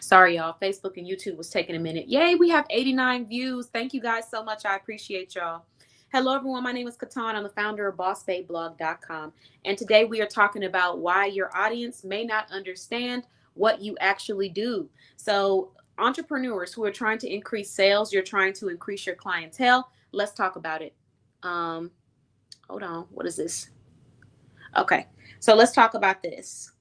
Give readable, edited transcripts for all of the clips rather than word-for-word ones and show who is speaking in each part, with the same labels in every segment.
Speaker 1: Sorry, y'all. Facebook and YouTube was taking a minute. Yay, we have 89 views. Thank you guys so much. I appreciate y'all. Hello, everyone. My name is Katan. I'm the founder of BossBabeBlog.com. And today we are talking about why your audience may not understand what you actually do. So, entrepreneurs who are trying to increase sales, you're trying to increase your clientele. Let's talk about it. Um, Hold on. What is this? Okay. So, let's talk about this.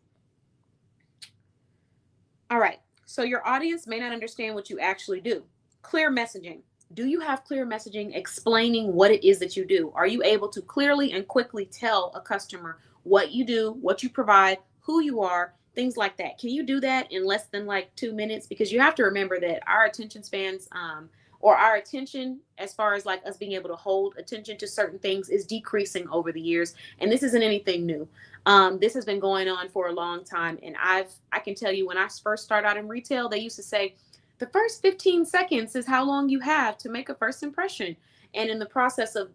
Speaker 1: All right. So your audience may not understand what you actually do. Clear messaging. Do you have clear messaging explaining what it is that you do? Are you able to clearly and quickly tell a customer what you do, what you provide, who you are, things like that? Can you do that in less than like 2 minutes? Because you have to remember that our attention spans, or our attention, as far as like us being able to hold attention to certain things, is decreasing over the years. And this isn't anything new. This has been going on for a long time. And I can tell you, when I first started out in retail, they used to say the first 15 seconds is how long you have to make a first impression. And in the process of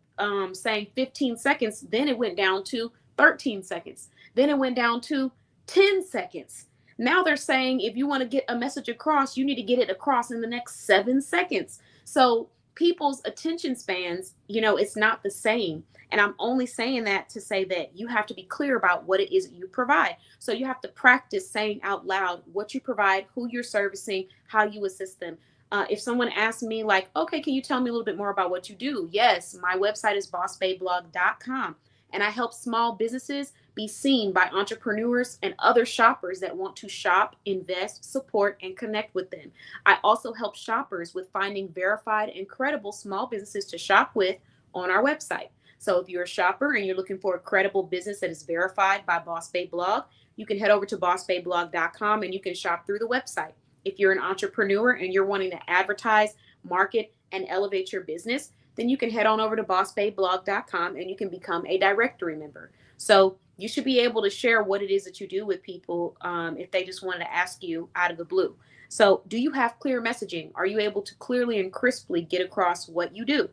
Speaker 1: saying 15 seconds, then it went down to 13 seconds. Then it went down to 10 seconds. Now they're saying if you want to get a message across, you need to get it across in the next 7 seconds. So people's attention spans, it's not the same. And I'm only saying that to say that you have to be clear about what it is that you provide. So you have to practice saying out loud what you provide, who you're servicing, how you assist them. If someone asks me like, okay, can you tell me a little bit more about what you do? Yes, my website is bossbabeblog.com. And I help small businesses be seen by entrepreneurs and other shoppers that want to shop, invest, support, and connect with them. I also help shoppers with finding verified and credible small businesses to shop with on our website. So if you're a shopper and you're looking for a credible business that is verified by Boss Babe Blog, you can head over to bossbabeblog.com and you can shop through the website. If you're an entrepreneur and you're wanting to advertise, market, and elevate your business, then you can head on over to bossbabeblog.com and you can become a directory member. So you should be able to share what it is that you do with people if they just wanted to ask you out of the blue. So do you have clear messaging? Are you able to clearly and crisply get across what you do?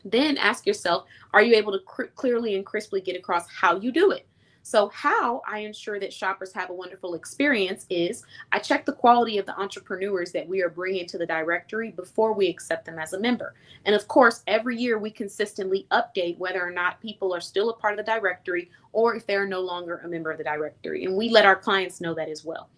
Speaker 1: Then ask yourself, are you able to clearly and crisply get across how you do it? So how I ensure that shoppers have a wonderful experience is I check the quality of the entrepreneurs that we are bringing to the directory before we accept them as a member. And of course, every year we consistently update whether or not people are still a part of the directory or if they're no longer a member of the directory. And we let our clients know that as well.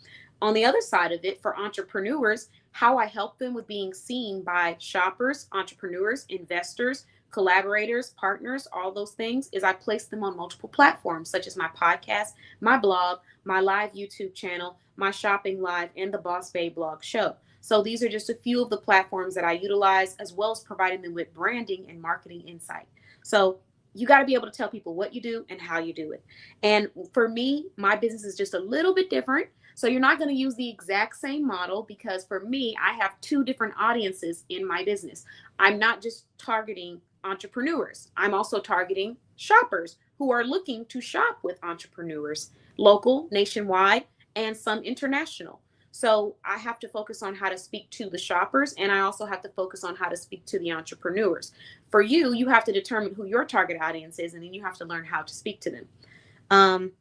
Speaker 1: On the other side of it, for entrepreneurs, how I help them with being seen by shoppers, entrepreneurs, investors, collaborators, partners, all those things, is I place them on multiple platforms such as my podcast, my blog, my live YouTube channel, my shopping live, and the Boss Babe blog show. So these are just a few of the platforms that I utilize, as well as providing them with branding and marketing insight. So you got to be able to tell people what you do and how you do it. And for me, my business is just a little bit different. So you're not going to use the exact same model, because for me, I have two different audiences in my business. I'm not just targeting entrepreneurs. I'm also targeting shoppers who are looking to shop with entrepreneurs, local, nationwide, and some international. So I have to focus on how to speak to the shoppers, and I also have to focus on how to speak to the entrepreneurs. For you, you have to determine who your target audience is, and then you have to learn how to speak to them.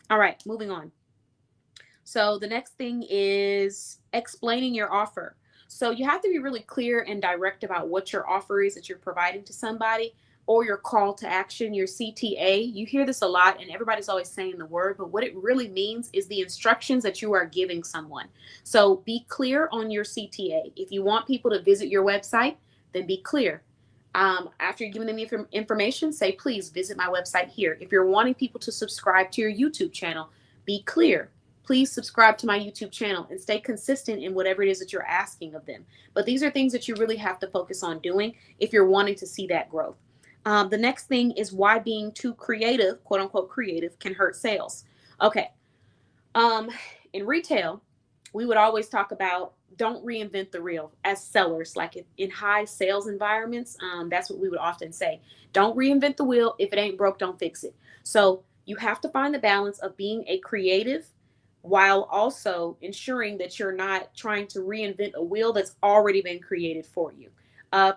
Speaker 1: All right, moving on. So the next thing is explaining your offer. So you have to be really clear and direct about what your offer is that you're providing to somebody, or your call to action, your CTA. You hear this a lot and everybody's always saying the word, but what it really means is the instructions that you are giving someone. So be clear on your CTA. If you want people to visit your website, then be clear. After you're giving them the information, say, please visit my website here. If you're wanting people to subscribe to your YouTube channel, be clear. Please subscribe to my YouTube channel and stay consistent in whatever it is that you're asking of them. But these are things that you really have to focus on doing if you're wanting to see that growth. The next thing is why being too creative, quote unquote creative, can hurt sales. Okay. In retail, we would always talk about don't reinvent the wheel as sellers. Like in high sales environments, that's what we would often say. Don't reinvent the wheel. If it ain't broke, don't fix it. So you have to find the balance of being a creative while also ensuring that you're not trying to reinvent a wheel that's already been created for you.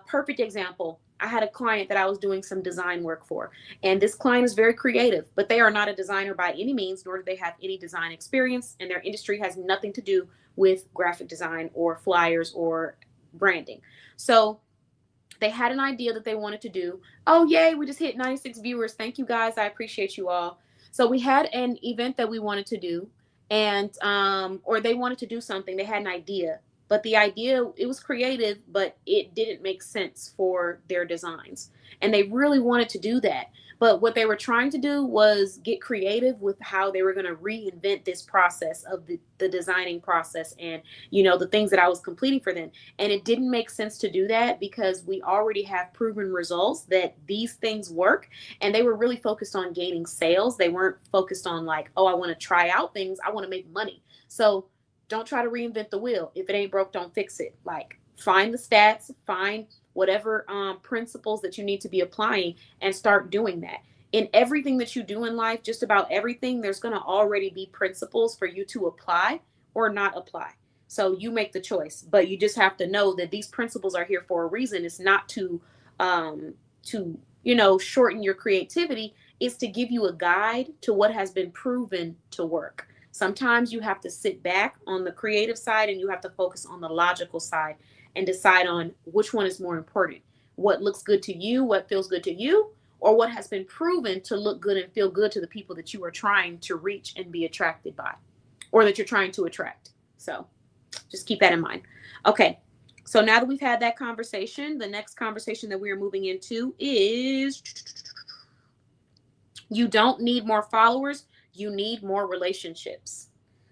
Speaker 1: Perfect example. I had a client that I was doing some design work for, and this client is very creative, but they are not a designer by any means, nor do they have any design experience, and their industry has nothing to do with graphic design or flyers or branding. So they had an idea that they wanted to do. Oh, yay, we just hit 96 viewers. Thank you guys. I appreciate you all. So we had an event that we wanted to do, and or they wanted to do something. They had an idea, but the idea, it was creative, but it didn't make sense for their designs. And they really wanted to do that. But what they were trying to do was get creative with how they were going to reinvent this process of the designing process and, the things that I was completing for them. And it didn't make sense to do that because we already have proven results that these things work. And they were really focused on gaining sales. They weren't focused on like, oh, I want to try out things. I want to make money. So don't try to reinvent the wheel. If it ain't broke, don't fix it. Like, find the stats, find whatever principles that you need to be applying, and start doing that. In everything that you do in life, just about everything, there's going to already be principles for you to apply or not apply. So you make the choice, but you just have to know that these principles are here for a reason. It's not to shorten your creativity. It's to give you a guide to what has been proven to work. Sometimes you have to sit back on the creative side and you have to focus on the logical side and decide on which one is more important. What looks good to you, what feels good to you, or what has been proven to look good and feel good to the people that you are trying to reach and be attracted by, or that you're trying to attract. So just keep that in mind. Okay. So now that we've had that conversation, the next conversation that we are moving into is you don't need more followers. You need more relationships.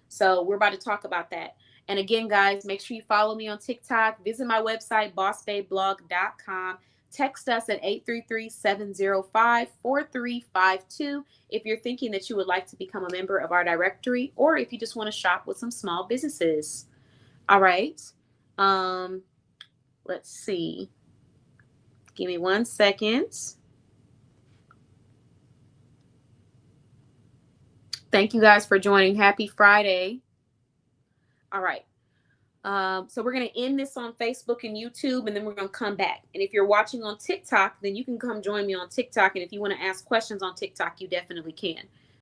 Speaker 1: So we're about to talk about that. And again, guys, make sure you follow me on TikTok. Visit my website, bossbabeblog.com. Text us at 833-705-4352 if you're thinking that you would like to become a member of our directory, or if you just want to shop with some small businesses. All right. Let's see. Give me 1 second. Thank you guys for joining. Happy Friday. All right. So we're going to end this on Facebook and YouTube, and then we're going to come back. And if you're watching on TikTok, then you can come join me on TikTok. And if you want to ask questions on TikTok, you definitely can.